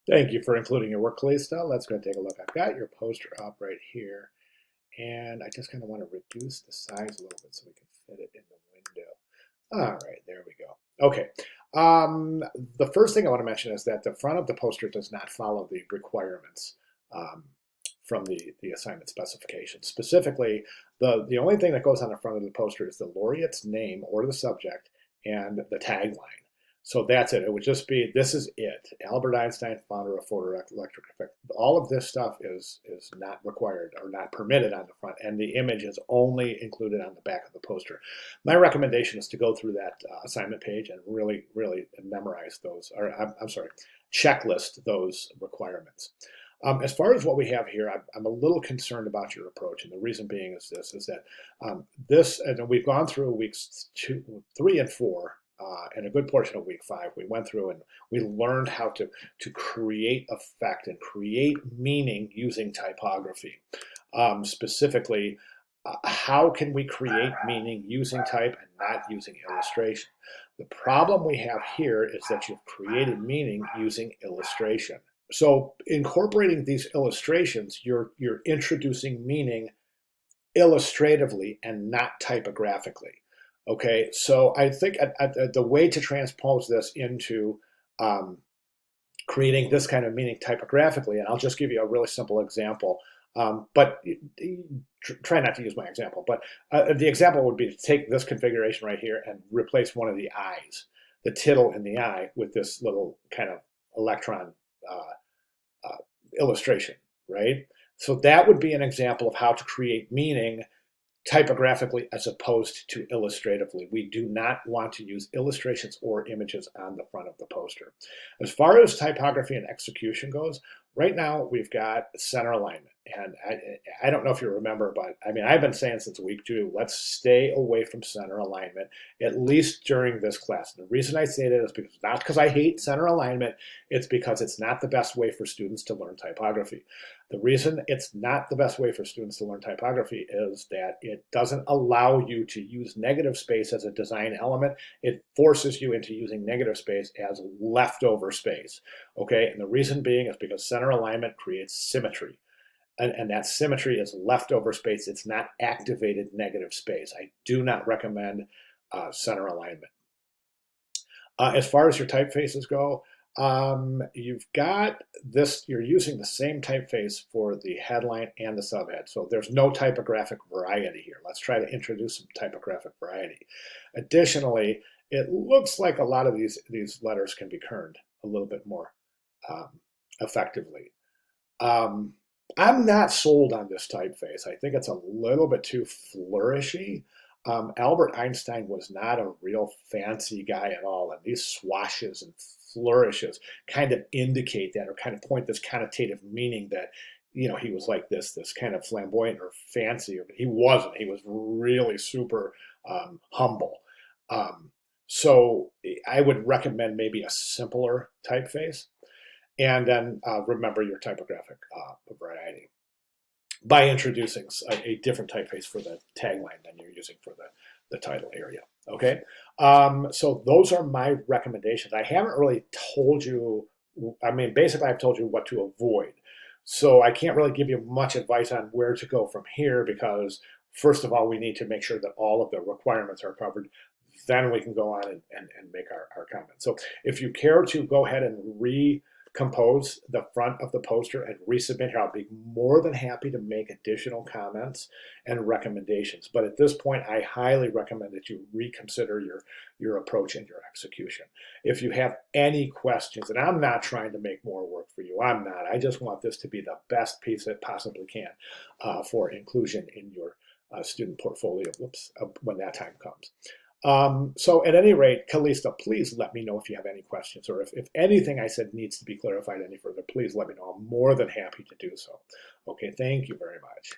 Thank you for including your work, Calista. Let's go and take a look. I've got your poster up right here, and I just kind of want to reduce the size a little bit so we can fit it in the window. All right, there we go. Okay. Um, the first thing I want to mention is that the front of the poster does not follow the requirements um, from the assignment specification. Specifically, the only thing that goes on the front of the poster is the laureate's name or the subject and the tagline. So that's it. It would just be, this is it. Albert Einstein, founder of photoelectric effect. All of this stuff is not required or not permitted on the front, and the image is only included on the back of the poster. My recommendation is to go through that assignment page and really, really memorize those, or I'm sorry, checklist those requirements. As far as what we have here, I'm a little concerned about your approach, and the reason being is this: is that and we've gone through weeks 3, and 4, and a good portion of week 5. We went through and we learned how to create effect and create meaning using typography. Specifically, how can we create meaning using type and not using illustration? The problem we have here is that you've created meaning using illustration. So incorporating these illustrations, you're introducing meaning illustratively and not typographically. Okay, so I think the way to transpose this into creating this kind of meaning typographically, and I'll just give you a really simple example, but try not to use my example, but the example would be to take this configuration right here and replace one of the eyes, the tittle in the eye, with this little kind of electron illustration, right? So that would be an example of how to create meaning typographically as opposed to illustratively. We do not want to use illustrations or images on the front of the poster. As far as typography and execution goes, right now we've got center alignment. And I don't know if you remember, but I mean, I've been saying since week 2, let's stay away from center alignment, at least during this class. And the reason I say that is because not because I hate center alignment, it's because it's not the best way for students to learn typography. The reason it's not the best way for students to learn typography is that it doesn't allow you to use negative space as a design element. It forces you into using negative space as leftover space. Okay, and the reason being is because center alignment creates symmetry. And that symmetry is leftover space. It's not activated negative space. I do not recommend center alignment. As far as your typefaces go, you've got this, you're using the same typeface for the headline and the subhead. So there's no typographic variety here. Let's try to introduce some typographic variety. Additionally, it looks like a lot of these letters can be kerned a little bit more effectively. I'm not sold on this typeface. I think it's a little bit too flourishy. Albert Einstein was not a real fancy guy at all, and these swashes and flourishes kind of indicate that, or kind of point this connotative meaning that, you know, he was like this kind of flamboyant or fancy. He wasn't. He was really super humble. So I would recommend maybe a simpler typeface. And then remember your typographic variety by introducing a different typeface for the tagline than you're using for the title area. Okay, so those are my recommendations. I haven't really told you, I mean, basically I've told you what to avoid. So I can't really give you much advice on where to go from here because, first of all, we need to make sure that all of the requirements are covered. Then we can go on and make our comments. So if you care to go ahead and recompose the front of the poster and resubmit here, I'll be more than happy to make additional comments and recommendations. But at this point, I highly recommend that you reconsider your approach and your execution. If you have any questions, and I'm not trying to make more work for you, I'm not. I just want this to be the best piece it possibly can for inclusion in your student portfolio, when that time comes. So at any rate, Calista, please let me know if you have any questions, or if anything I said needs to be clarified any further, please let me know. I'm more than happy to do so. Okay, thank you very much.